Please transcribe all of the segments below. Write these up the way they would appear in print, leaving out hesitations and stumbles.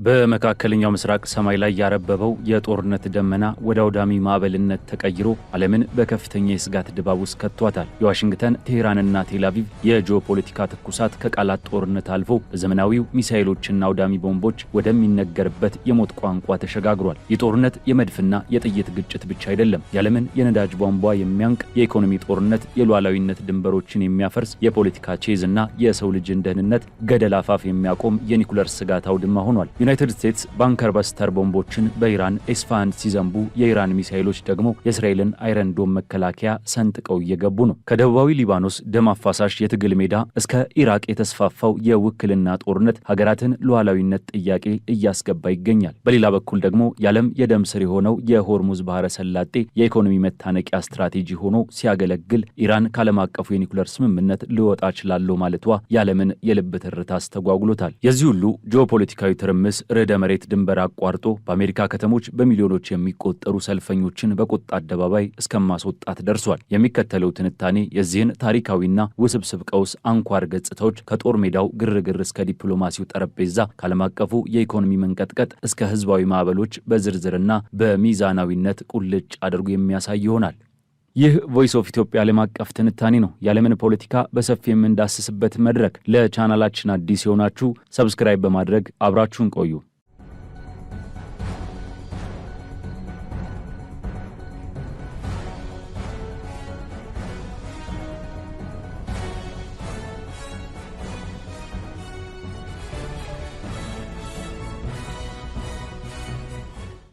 በመካከለኛው ምስራቅ ሰማይ ላይ ያረበበው የጦርነት ደመና ወደ አውዳሚ ማዕበልነት ተቀይሮ ዓለምን በከፍተኛ የስጋት ድባብ ውስጥ ከቷታል። የዋሽንግተን ቴህራንና ቴልአቪቭ የጂኦፖለቲካ ትኩሳት ከቃላት ጦርነት አልፎ በዘመናዊው ሚሳኤሎችና አውዳሚ ቦምቦች ወደሚነገርበት የሞት ቋንቋ ተሸጋግሯል። የጦርነት የመድፍና የጥይት ግጭት ብቻ አይደለም። የዓለምን የነዳጅ ቧንቧ የሚያንቅ የኢኮኖሚ ጦርነት፣ የሉዓላዊነት ድንበሮችን የሚያፈርስ የፖለቲካ ቼዝና የሰው ልጅን ደህንነት ገደል አፋፍ የሚያቆም የኒኩለር ስጋት አውድማ ሆኗል። ዩናይትድ ስቴትስ ባንከር በስተር ቦምቦችን በኢራን ኤስፋሃን ሲዘንቡ የኢራን ሚሳኤሎች ደግሞ የእስራኤልን አይረን ዶም መከላከያ ሰንጥቀው እየገቡ ነው። ከደቡባዊ ሊባኖስ ደም አፋሳሽ የትግል ሜዳ እስከ ኢራቅ የተስፋፋው የውክልና ጦርነት ሀገራትን ሉዓላዊነት ጥያቄ እያስገባ ይገኛል። በሌላ በኩል ደግሞ የዓለም የደም ስር የሆነው የሆርሙዝ ባህረ ሰላጤ የኢኮኖሚ መታነቂያ ስትራቴጂ ሆኖ ሲያገለግል ኢራን ከዓለም አቀፉ የኒኩለር ስምምነት ልወጣ እችላለሁ ማለቷ የዓለምን የልብ ትርታ አስተጓጉሎታል። የዚህ ሁሉ ጂኦፖለቲካዊ ትርምስ ርዕደ መሬት ድንበር አቋርጦ በአሜሪካ ከተሞች በሚሊዮኖች የሚቆጠሩ ሰልፈኞችን በቁጣ አደባባይ እስከማስወጣት ደርሷል። የሚከተለው ትንታኔ የዚህን ታሪካዊና ውስብስብ ቀውስ አንኳር ገጽታዎች ከጦር ሜዳው ግርግር እስከ ዲፕሎማሲው ጠረጴዛ ከዓለም አቀፉ የኢኮኖሚ መንቀጥቀጥ እስከ ህዝባዊ ማዕበሎች በዝርዝርና በሚዛናዊነት ቁልጭ አድርጎ የሚያሳይ ይሆናል። ይህ ቮይስ ኦፍ ኢትዮጵያ ዓለም አቀፍ ትንታኔ ነው። የዓለምን ፖለቲካ በሰፊ የምንዳስስበት መድረክ። ለቻናላችን አዲስ የሆናችሁ ሰብስክራይብ በማድረግ አብራችሁን ቆዩ።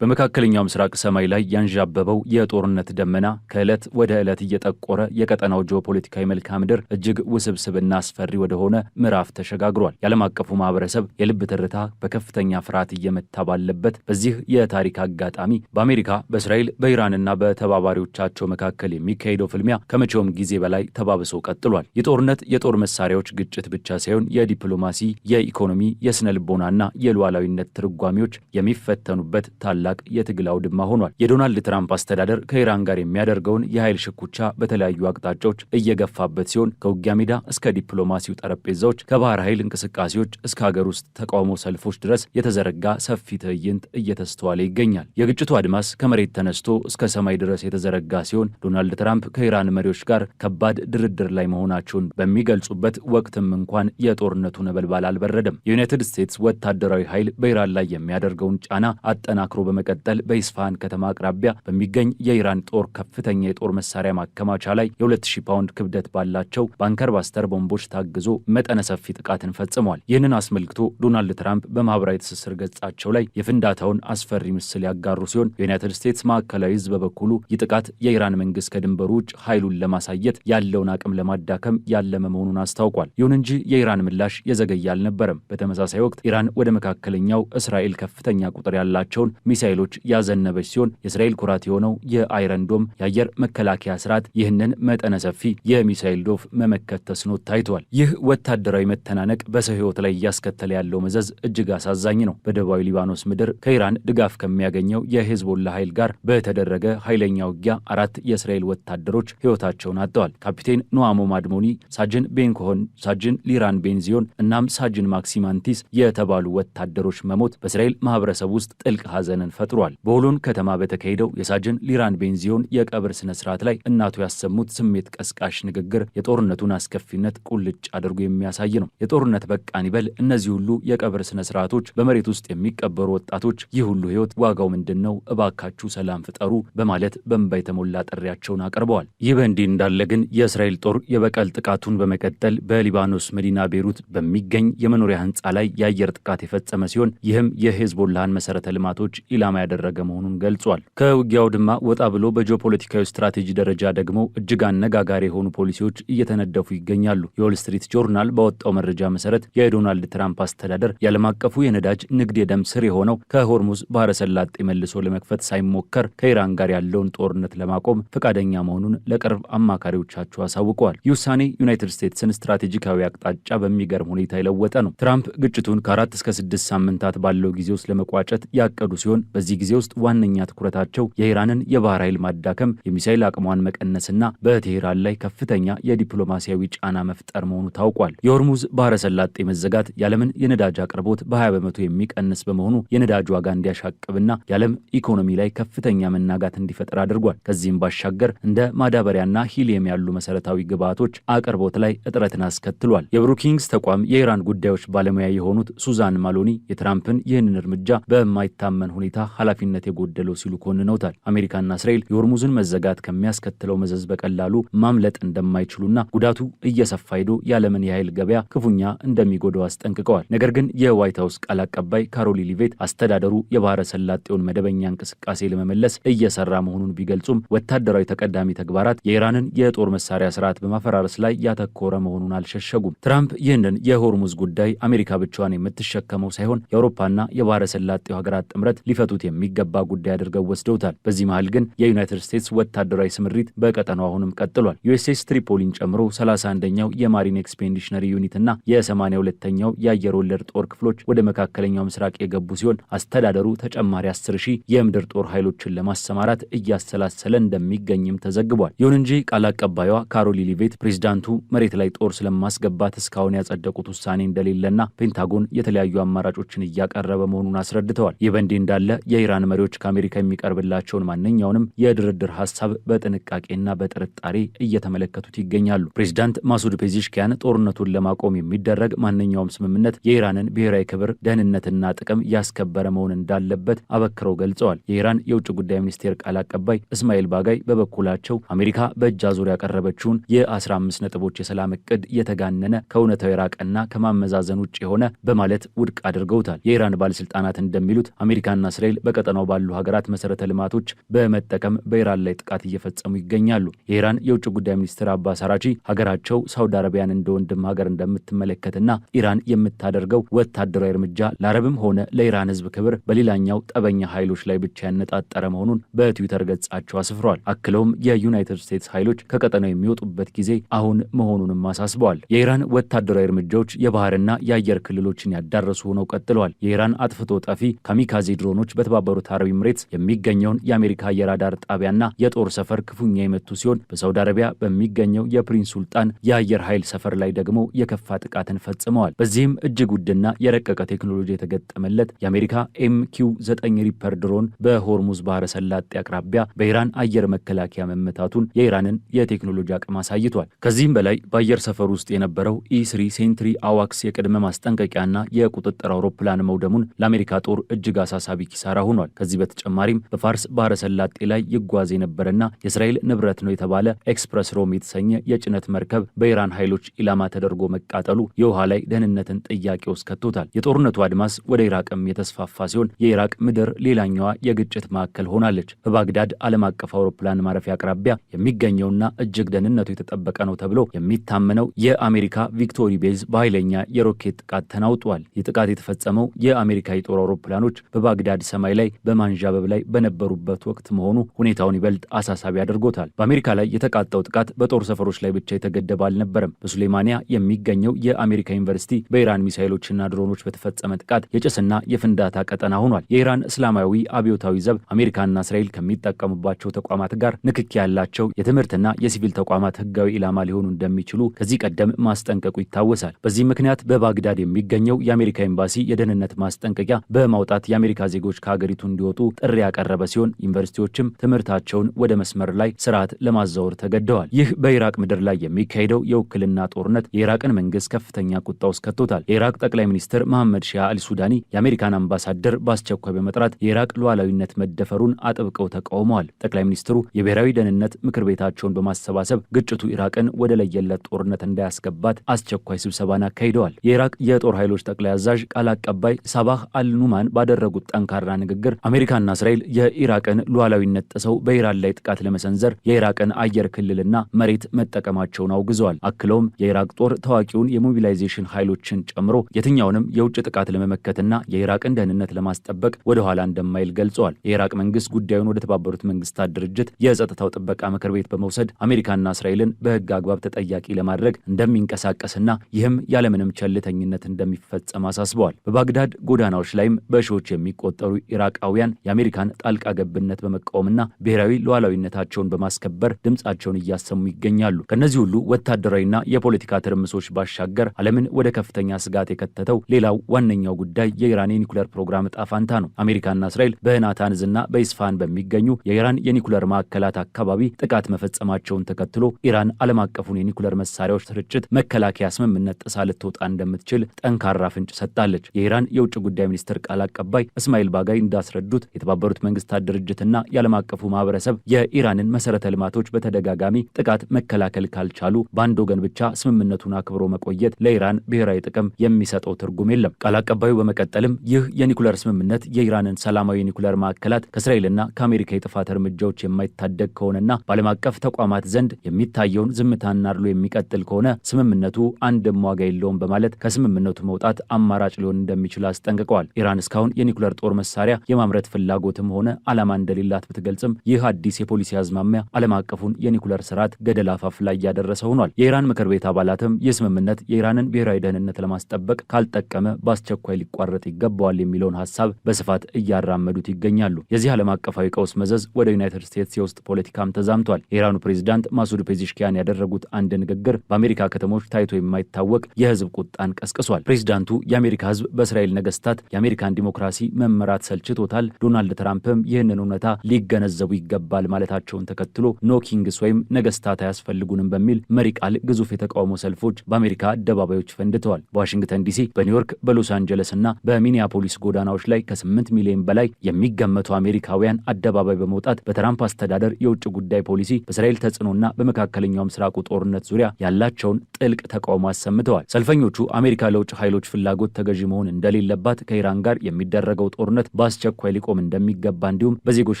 በመካከለኛው ምስራቅ ሰማይ ላይ ያንዣበበው የጦርነት ደመና ከዕለት ወደ ዕለት እየጠቆረ የቀጠናው ጂኦፖለቲካዊ መልክዓ ምድር እጅግ ውስብስብና አስፈሪ ወደሆነ ምዕራፍ ተሸጋግሯል። የዓለም አቀፉ ማህበረሰብ የልብ ትርታ በከፍተኛ ፍርሃት እየመታ ባለበት በዚህ የታሪክ አጋጣሚ በአሜሪካ፣ በእስራኤል፣ በኢራንና በተባባሪዎቻቸው መካከል የሚካሄደው ፍልሚያ ከመቼውም ጊዜ በላይ ተባብሶ ቀጥሏል። የጦርነት የጦር መሳሪያዎች ግጭት ብቻ ሳይሆን የዲፕሎማሲ፣ የኢኮኖሚ፣ የስነ ልቦናና የሉዓላዊነት ትርጓሜዎች የሚፈተኑበት ታላቅ የትግል አውድማ ሆኗል። የዶናልድ ትራምፕ አስተዳደር ከኢራን ጋር የሚያደርገውን የኃይል ሽኩቻ በተለያዩ አቅጣጫዎች እየገፋበት ሲሆን ከውጊያ ሜዳ እስከ ዲፕሎማሲው ጠረጴዛዎች፣ ከባህር ኃይል እንቅስቃሴዎች እስከ ሀገር ውስጥ ተቃውሞ ሰልፎች ድረስ የተዘረጋ ሰፊ ትዕይንት እየተስተዋለ ይገኛል። የግጭቱ አድማስ ከመሬት ተነስቶ እስከ ሰማይ ድረስ የተዘረጋ ሲሆን ዶናልድ ትራምፕ ከኢራን መሪዎች ጋር ከባድ ድርድር ላይ መሆናቸውን በሚገልጹበት ወቅትም እንኳን የጦርነቱ ነበልባል አልበረደም። የዩናይትድ ስቴትስ ወታደራዊ ኃይል በኢራን ላይ የሚያደርገውን ጫና አጠናክሮ በመቀጠል በኢስፋሃን ከተማ አቅራቢያ በሚገኝ የኢራን ጦር ከፍተኛ የጦር መሳሪያ ማከማቻ ላይ የ2000 ፓውንድ ክብደት ባላቸው ባንከር ባስተር ቦምቦች ታግዞ መጠነ ሰፊ ጥቃትን ፈጽሟል። ይህንን አስመልክቶ ዶናልድ ትራምፕ በማህበራዊ ትስስር ገጻቸው ላይ የፍንዳታውን አስፈሪ ምስል ያጋሩ ሲሆን የዩናይትድ ስቴትስ ማዕከላዊ ዕዝ በበኩሉ ይህ ጥቃት የኢራን መንግስት ከድንበሩ ውጭ ኃይሉን ለማሳየት ያለውን አቅም ለማዳከም ያለመ መሆኑን አስታውቋል። ይሁን እንጂ የኢራን ምላሽ የዘገየ አልነበረም። በተመሳሳይ ወቅት ኢራን ወደ መካከለኛው እስራኤል ከፍተኛ ቁጥር ያላቸውን ሚሳኤሎች ያዘነበች ሲሆን የእስራኤል ኩራት የሆነው የአይረን ዶም የአየር መከላከያ ስርዓት ይህንን መጠነ ሰፊ የሚሳኤል ዶፍ መመከት ተስኖት ታይቷል። ይህ ወታደራዊ መተናነቅ በሰው ህይወት ላይ እያስከተለ ያለው መዘዝ እጅግ አሳዛኝ ነው። በደቡባዊ ሊባኖስ ምድር ከኢራን ድጋፍ ከሚያገኘው የሄዝቦላ ኃይል ጋር በተደረገ ኃይለኛ ውጊያ 4 የእስራኤል ወታደሮች ህይወታቸውን አጥተዋል። ካፒቴን ኖአሞ ማድሞኒ፣ ሳጅን ቤን ኮሆን፣ ሳጅን ሊራን ቤንዚዮን እናም ሳጅን ማክሲማንቲስ የተባሉ ወታደሮች መሞት በእስራኤል ማህበረሰብ ውስጥ ጥልቅ ሐዘንን ፈጥሯል። በሆሎን ከተማ በተካሄደው የሳጅን ሊራን ቤንዚዮን የቀብር ስነ ስርዓት ላይ እናቱ ያሰሙት ስሜት ቀስቃሽ ንግግር የጦርነቱን አስከፊነት ቁልጭ አድርጎ የሚያሳይ ነው። የጦርነት በቃን ይበል፣ እነዚህ ሁሉ የቀብር ስነ ስርዓቶች፣ በመሬት ውስጥ የሚቀበሩ ወጣቶች፣ ይህ ሁሉ ህይወት ዋጋው ምንድነው? እባካችሁ ሰላም ፍጠሩ በማለት በእንባ የተሞላ ጥሪያቸውን አቅርበዋል። ይህ በእንዲህ እንዳለ ግን የእስራኤል ጦር የበቀል ጥቃቱን በመቀጠል በሊባኖስ መዲና ቤይሩት በሚገኝ የመኖሪያ ህንፃ ላይ የአየር ጥቃት የፈጸመ ሲሆን ይህም የሄዝቦላህን መሰረተ ልማቶች ኢላማ ያደረገ መሆኑን ገልጿል። ከውጊያው ድማ ወጣ ብሎ በጂኦፖለቲካዊ ስትራቴጂ ደረጃ ደግሞ እጅግ አነጋጋሪ የሆኑ ፖሊሲዎች እየተነደፉ ይገኛሉ። የዎል ስትሪት ጆርናል ባወጣው መረጃ መሰረት የዶናልድ ትራምፕ አስተዳደር የዓለም አቀፉ የነዳጅ ንግድ የደም ስር የሆነው ከሆርሙዝ ባህረ ሰላጤ መልሶ ለመክፈት ሳይሞከር ከኢራን ጋር ያለውን ጦርነት ለማቆም ፈቃደኛ መሆኑን ለቅርብ አማካሪዎቻቸው አሳውቀዋል። ይህ ውሳኔ ዩናይትድ ስቴትስን ስትራቴጂካዊ አቅጣጫ በሚገርም ሁኔታ የለወጠ ነው። ትራምፕ ግጭቱን ከ4 እስከ 6 ሳምንታት ባለው ጊዜ ውስጥ ለመቋጨት ያቀዱ ሲሆን በዚህ ጊዜ ውስጥ ዋነኛ ትኩረታቸው የኢራንን የባህር ኃይል ማዳከም፣ የሚሳኤል አቅሟን መቀነስና በቴህራን ላይ ከፍተኛ የዲፕሎማሲያዊ ጫና መፍጠር መሆኑ ታውቋል። የሆርሙዝ ባህረ ሰላጤ መዘጋት የዓለምን የነዳጅ አቅርቦት በ20 በመቶ የሚቀንስ በመሆኑ የነዳጅ ዋጋ እንዲያሻቅብና የዓለም ኢኮኖሚ ላይ ከፍተኛ መናጋት እንዲፈጠር አድርጓል። ከዚህም ባሻገር እንደ ማዳበሪያና ሂሊየም ያሉ መሰረታዊ ግብዓቶች አቅርቦት ላይ እጥረትን አስከትሏል። የብሩኪንግስ ተቋም የኢራን ጉዳዮች ባለሙያ የሆኑት ሱዛን ማሎኒ የትራምፕን ይህንን እርምጃ በማይታመን ሁኔታ ኃላፊነት የጎደለው ሲሉ ኮንነውታል። አሜሪካና እስራኤል የሆርሙዝን መዘጋት ከሚያስከትለው መዘዝ በቀላሉ ማምለጥ እንደማይችሉና ጉዳቱ እየሰፋ ሄዶ የዓለምን የኃይል ገበያ ክፉኛ እንደሚጎዳው አስጠንቅቀዋል። ነገር ግን የዋይት ሀውስ ቃል አቀባይ ካሮሊ ሊቬት አስተዳደሩ የባህረ ሰላጤውን መደበኛ እንቅስቃሴ ለመመለስ እየሰራ መሆኑን ቢገልጹም ወታደራዊ ተቀዳሚ ተግባራት የኢራንን የጦር መሳሪያ ስርዓት በማፈራረስ ላይ ያተኮረ መሆኑን አልሸሸጉም። ትራምፕ ይህንን የሆርሙዝ ጉዳይ አሜሪካ ብቻዋን የምትሸከመው ሳይሆን የአውሮፓና የባህረ ሰላጤው ሀገራት ጥምረት ሊፈቱት የሚገባ ጉዳይ አድርገው ወስደውታል። በዚህ መሃል ግን የዩናይትድ ስቴትስ ወታደራዊ ስምሪት በቀጠናው አሁንም ቀጥሏል። ዩኤስኤስ ትሪፖሊን ጨምሮ 31ኛው የማሪን ኤክስፔዲሽነሪ ዩኒትና የ82ኛው የአየር ወለድ ጦር ክፍሎች ወደ መካከለኛው ምስራቅ የገቡ ሲሆን አስተዳደሩ ተጨማሪ 10,000 የምድር ጦር ኃይሎችን ለማሰማራት እያሰላሰለ እንደሚገኝም ተዘግቧል። ይሁን እንጂ ቃል አቀባዩዋ ካሮሊ ሊቬት ፕሬዝዳንቱ መሬት ላይ ጦር ስለማስገባት እስካሁን ያጸደቁት ውሳኔ እንደሌለና ፔንታጎን የተለያዩ አማራጮችን እያቀረበ መሆኑን አስረድተዋል። ይህ በእንዲህ እንዳለ የኢራን መሪዎች ከአሜሪካ የሚቀርብላቸውን ማንኛውንም የድርድር ሀሳብ በጥንቃቄና በጥርጣሬ እየተመለከቱት ይገኛሉ። ፕሬዝዳንት ማሱድ ፔዚሽኪያን ጦርነቱን ለማቆም የሚደረግ ማንኛውም ስምምነት የኢራንን ብሔራዊ ክብር፣ ደህንነትና ጥቅም ያስከበረ መሆን እንዳለበት አበክረው ገልጸዋል። የኢራን የውጭ ጉዳይ ሚኒስቴር ቃል አቀባይ እስማኤል ባጋይ በበኩላቸው አሜሪካ በእጅ አዙር ያቀረበችውን የ15 ነጥቦች የሰላም እቅድ የተጋነነ ከእውነታው የራቀና ከማመዛዘን ውጭ የሆነ በማለት ውድቅ አድርገውታል። የኢራን ባለስልጣናት እንደሚሉት አሜሪካና እስራኤል በቀጠናው ባሉ ሀገራት መሰረተ ልማቶች በመጠቀም በኢራን ላይ ጥቃት እየፈጸሙ ይገኛሉ። የኢራን የውጭ ጉዳይ ሚኒስትር አባስ አራቺ ሀገራቸው ሳውዲ አረቢያን እንደ ወንድም ሀገር እንደምትመለከትና ኢራን የምታደርገው ወታደራዊ እርምጃ ለአረብም ሆነ ለኢራን ሕዝብ ክብር በሌላኛው ጠበኛ ኃይሎች ላይ ብቻ ያነጣጠረ መሆኑን በትዊተር ገጻቸው አስፍረዋል። አክለውም የዩናይትድ ስቴትስ ኃይሎች ከቀጠናው የሚወጡበት ጊዜ አሁን መሆኑንም አሳስበዋል። የኢራን ወታደራዊ እርምጃዎች የባህርና የአየር ክልሎችን ያዳረሱ ሆነው ቀጥለዋል። የኢራን አጥፍቶ ጠፊ ካሚካዜ ድሮኖች በተባበሩት አረብ ኤምሬትስ የሚገኘውን የአሜሪካ የራዳር ጣቢያና የጦር ሰፈር ክፉኛ የመቱ ሲሆን በሳውዲ አረቢያ በሚገኘው የፕሪንስ ሱልጣን የአየር ኃይል ሰፈር ላይ ደግሞ የከፋ ጥቃትን ፈጽመዋል። በዚህም እጅግ ውድና የረቀቀ ቴክኖሎጂ የተገጠመለት የአሜሪካ MQ-9 ሪፐር ድሮን በሆርሙዝ ባህረ ሰላጤ አቅራቢያ በኢራን አየር መከላከያ መመታቱን የኢራንን የቴክኖሎጂ አቅም አሳይቷል። ከዚህም በላይ በአየር ሰፈር ውስጥ የነበረው E3 ሴንትሪ አዋክስ የቅድመ ማስጠንቀቂያና የቁጥጥር አውሮፕላን መውደሙን ለአሜሪካ ጦር እጅግ አሳሳቢ ኪሳራ ሆኗል። ከዚህ በተጨማሪም በፋርስ ባህረ ሰላጤ ላይ ይጓዝ የነበረና የእስራኤል ንብረት ነው የተባለ ኤክስፕረስ ሮም የተሰኘ የጭነት መርከብ በኢራን ኃይሎች ኢላማ ተደርጎ መቃጠሉ የውሃ ላይ ደህንነትን ጥያቄ ውስጥ ከቶታል። የጦርነቱ አድማስ ወደ ኢራቅም የተስፋፋ ሲሆን የኢራቅ ምድር ሌላኛዋ የግጭት ማዕከል ሆናለች። በባግዳድ ዓለም አቀፍ አውሮፕላን ማረፊያ አቅራቢያ የሚገኘውና እጅግ ደህንነቱ የተጠበቀ ነው ተብሎ የሚታመነው የአሜሪካ ቪክቶሪ ቤዝ በኃይለኛ የሮኬት ጥቃት ተናውጧል። ይህ ጥቃት የተፈጸመው የአሜሪካ የጦር አውሮፕላኖች በባግዳድ ሰማይ ላይ በማንዣበብ ላይ በነበሩበት ወቅት መሆኑ ሁኔታውን ይበልጥ አሳሳቢ አድርጎታል። በአሜሪካ ላይ የተቃጣው ጥቃት በጦር ሰፈሮች ላይ ብቻ የተገደበ አልነበረም። በሱሌማኒያ የሚገኘው የአሜሪካ ዩኒቨርሲቲ በኢራን ሚሳኤሎችና ድሮኖች በተፈጸመ ጥቃት የጭስና የፍንዳታ ቀጠና ሆኗል። የኢራን እስላማዊ አብዮታዊ ዘብ አሜሪካና እስራኤል ከሚጠቀሙባቸው ተቋማት ጋር ንክኪ ያላቸው የትምህርትና የሲቪል ተቋማት ህጋዊ ኢላማ ሊሆኑ እንደሚችሉ ከዚህ ቀደም ማስጠንቀቁ ይታወሳል። በዚህ ምክንያት በባግዳድ የሚገኘው የአሜሪካ ኤምባሲ የደህንነት ማስጠንቀቂያ በማውጣት የአሜሪካ ዜጎች ከሀገሪቱ እንዲወጡ ጥሪ ያቀረበ ሲሆን ዩኒቨርሲቲዎችም ትምህርታቸውን ወደ መስመር ላይ ስርዓት ለማዛወር ተገደዋል። ይህ በኢራቅ ምድር ላይ የሚካሄደው የውክልና ጦርነት የኢራቅን መንግስት ከፍተኛ ቁጣ ውስጥ ከቶታል። የኢራቅ ጠቅላይ ሚኒስትር መሐመድ ሺያ አልሱዳኒ የአሜሪካን አምባሳደር በአስቸኳይ በመጥራት የኢራቅ ሉዓላዊነት መደፈሩን አጥብቀው ተቃውመዋል። ጠቅላይ ሚኒስትሩ የብሔራዊ ደህንነት ምክር ቤታቸውን በማሰባሰብ ግጭቱ ኢራቅን ወደ ለየለት ጦርነት እንዳያስገባት አስቸኳይ ስብሰባን አካሂደዋል። የኢራቅ የጦር ኃይሎች ጠቅላይ አዛዥ ቃል አቀባይ ሳባህ አልኑማን ባደረጉት ጠንካራ ንግግር አሜሪካና እስራኤል የኢራቅን ሉዓላዊነት ጥሰው በኢራን ላይ ጥቃት ለመሰንዘር የኢራቅን አየር ክልልና መሬት መጠቀማቸውን አውግዘዋል። አክለውም የኢራቅ ጦር ታዋቂውን የሞቢላይዜሽን ኃይሎችን ጨምሮ የትኛውንም የውጭ ጥቃት ለመመከትና የኢራቅን ደህንነት ለማስጠበቅ ወደ ኋላ እንደማይል ገልጸዋል። የኢራቅ መንግስት ጉዳዩን ወደ ተባበሩት መንግስታት ድርጅት የጸጥታው ጥበቃ ምክር ቤት በመውሰድ አሜሪካና እስራኤልን በህግ አግባብ ተጠያቂ ለማድረግ እንደሚንቀሳቀስና ይህም ያለምንም ቸልተኝነት እንደሚፈጸም አሳስበዋል። በባግዳድ ጎዳናዎች ላይም በሺዎች የሚቆጠሩ ኢራቃውያን የአሜሪካን ጣልቃ ገብነት በመቃወምና ብሔራዊ ሉዓላዊነታቸውን በማስከበር ድምጻቸውን እያሰሙ ይገኛሉ። ከነዚህ ሁሉ ወታደራዊና የፖለቲካ ትርምሶች ባሻገር ዓለምን ወደ ከፍተኛ ስጋት የከተተው ሌላው ዋነኛው ጉዳይ የኢራን የኒኩለር ፕሮግራም ዕጣ ፈንታ ነው። አሜሪካና እስራኤል በናታንዝና በኢስፋሃን በሚገኙ የኢራን የኒኩለር ማዕከላት አካባቢ ጥቃት መፈጸማቸውን ተከትሎ ኢራን ዓለም አቀፉን የኒኩለር መሳሪያዎች ስርጭት መከላከያ ስምምነት ጥሳ ልትወጣ እንደምትችል ጠንካራ ፍንጭ ሰጥታለች። የኢራን የውጭ ጉዳይ ሚኒስትር ቃል አቀባይ እስማኤል ባጋይ እንዳስረዱት የተባበሩት መንግስታት ድርጅትና የዓለም አቀፉ ማህበረሰብ የኢራንን መሰረተ ልማቶች በተደጋጋሚ ጥቃት መከላከል ካልቻሉ በአንድ ወገን ብቻ ስምምነቱን አክብሮ መቆየት ለኢራን ብሔራዊ ጥቅም የሚሰጠው ትርጉም የለም። ቃል አቀባዩ በመቀጠልም ይህ የኒኩለር ስምምነት የኢራንን ሰላማዊ የኒኩለር ማዕከላት ከእስራኤልና ከአሜሪካ የጥፋት እርምጃዎች የማይታደግ ከሆነና በዓለም አቀፍ ተቋማት ዘንድ የሚታየውን ዝምታና አድሎ የሚቀጥል ከሆነ ስምምነቱ አንድም ዋጋ የለውም በማለት ከስምምነቱ መውጣት አማራጭ ሊሆን እንደሚችል አስጠንቅቀዋል። ኢራን እስካሁን የኒኩለር ጦር መሳሪያ የማምረት ፍላጎትም ሆነ ዓላማ እንደሌላት ብትገልጽም ይህ አዲስ የፖሊሲ አዝማሚያ ዓለም አቀፉን የኒኩለር ስርዓት ገደል አፋፍ ላይ እያደረሰ ሆኗል። የኢራን ምክር ቤት አባላትም ይህ ስምምነት የኢራንን ብሔራዊ ደህንነት ለማስጠበቅ ካልጠቀመ በአስቸኳይ ሊቋረጥ ይገባዋል የሚለውን ሀሳብ በስፋት እያራመዱት ይገኛሉ። የዚህ ዓለም አቀፋዊ ቀውስ መዘዝ ወደ ዩናይትድ ስቴትስ የውስጥ ፖለቲካም ተዛምቷል። የኢራኑ ፕሬዚዳንት ማሱድ ፔዚሽኪያን ያደረጉት አንድ ንግግር በአሜሪካ ከተሞች ታይቶ የማይታወቅ የህዝብ ቁጣን ቀስቅሷል። ፕሬዚዳንቱ የአሜሪካ ህዝብ በእስራኤል ነገስታት የአሜሪካን ዲሞክራሲ መመራት ሰልችቶታል፣ ዶናልድ ትራምፕም ይህንን እውነታ ሊገነዘቡ ይገባል ማለታቸውን ተከትሎ ኖ ኪንግስ ወይም ነገስታት አያስፈልጉንም በሚል መሪ ቃል ግዙፍ የተቃውሞ ሰልፎች በአሜሪካ አደባባዮች ፈንድተዋል። በዋሽንግተን ዲሲ፣ በኒውዮርክ፣ በሎስ አንጀለስ እና በሚኒያፖሊስ ጎዳናዎች ላይ ከ8 ሚሊዮን በላይ የሚገመቱ አሜሪካውያን አደባባይ በመውጣት በትራምፕ አስተዳደር የውጭ ጉዳይ ፖሊሲ በእስራኤል ተጽዕኖና በመካከለኛው ምስራቁ ጦርነት ዙሪያ ያላቸውን ጥልቅ ተቃውሞ አሰምተዋል። ሰልፈኞቹ አሜሪካ ለውጭ ኃይሎች ፍላጎት ተገዢ መሆን እንደሌለባት፣ ከኢራን ጋር የሚደረገው ጦርነት በአስቸኳይ ሊቆም እንደሚገባ እንዲሁም በዜጎች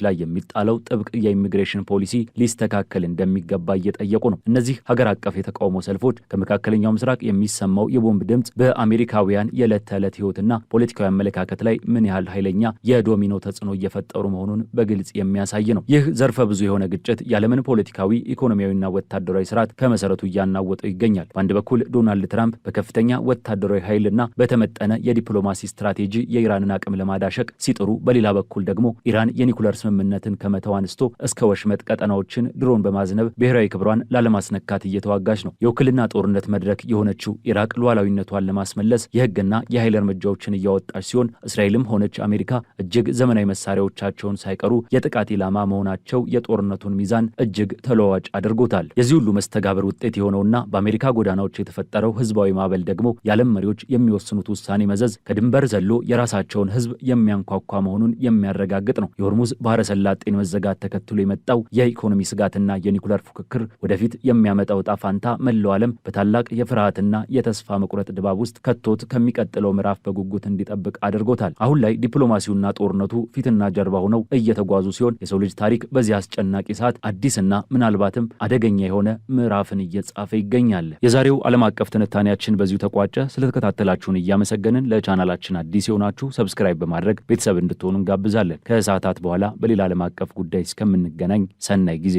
ላይ የሚጣለው ጥብቅ የኢሚግሬሽን ፖሊሲ ሊስተካከል እንደሚገባ እየጠየቁ ነው። እነዚህ ሀገር አቀፍ የተቃውሞ ሰልፎች ከመካከለኛው ምስራቅ የሚሰማው የቦምብ ድምፅ በአሜሪካውያን የዕለት ተዕለት ህይወትና ፖለቲካዊ አመለካከት ላይ ምን ያህል ኃይለኛ የዶሚኖ ተጽዕኖ እየፈጠሩ መሆኑን በግልጽ የሚያሳይ ነው። ይህ ዘርፈ ብዙ የሆነ ግጭት የዓለምን ፖለቲካዊ፣ ኢኮኖሚያዊና ወታደራዊ ስርዓት ከመሰረቱ እያናወጠው ይገኛል። በአንድ በኩል ዶናልድ ትራምፕ በከፍተኛ ወታደራዊ ኃይልና በተመጠነ የዲፕሎማሲ ስትራቴጂ የኢራንን አቅም ለማዳሸቅ ሲጥሩ፣ በሌላ በኩል ደግሞ ኢራን የኒኩለር ስምምነትን ከመተው አንስቶ እስከ ወሽመጥ ቀጠናዎችን ድሮን በማዝነብ ብሔራዊ ክብሯን ላለማስነካት እየተዋጋች ነው። የውክልና ጦርነት መድረክ የሆነችው ኢራቅ ሉዓላዊነቷን ለማስመለስ የህግና የኃይል እርምጃዎችን እያወጣች ሲሆን፣ እስራኤልም ሆነች አሜሪካ እጅግ ዘመናዊ መሳሪያዎቻቸውን ሳይቀሩ የጥቃት ኢላማ መሆናቸው የጦርነቱን ሚዛን እጅግ ተለዋዋጭ አድርጎታል። የዚህ ሁሉ መስተጋብር ውጤት የሆነውና በአሜሪካ ጎዳናዎች የተፈጠረው ህዝባዊ ማዕበል ደግሞ የዓለም መሪዎች የሚወስኑት ውሳኔ መዘዝ ከድንበር ዘሎ የራሳቸውን ህዝብ የሚያንኳኳ መሆኑን የሚያረጋግጥ ነው። የሆርሙዝ ባህረ ሰላጤን መዘጋት ተከትሎ የመጣው የኢኮኖሚ ስጋትና የኒኩለር ፉክክር ወደፊት የሚያመጣው ዕጣ ፈንታ መላው ዓለም በታላቅ የፍርሃትና የተስፋ መቁረጥ ድባብ ውስጥ ከቶት ከሚቀጥለው ምዕራፍ በጉጉት እንዲጠብቅ አድርጎታል። አሁን ላይ ዲፕሎማሲውና ጦርነቱ ፊትና ጀርባ ሆነው እየተጓዙ ሲሆን የሰው ልጅ ታሪክ በዚህ አስጨናቂ ሰዓት አዲስና ምናልባትም አደገኛ የሆነ ምዕራፍን እየጻፈ ይገኛል። የዛሬው ዓለም አቀፍ ትንታኔያችን በዚሁ ተቋጨ። ስለተከታተላችሁን እያመሰገንን ለቻናላችን አዲስ የሆናችሁ ሰብስክራይብ በማድረግ ቤተሰብ እንድትሆኑ እንጋብዛለን። ከሰዓታት በኋላ በሌላ ዓለም አቀፍ ጉዳይ እስከምንገናኝ ሰናይ ጊዜ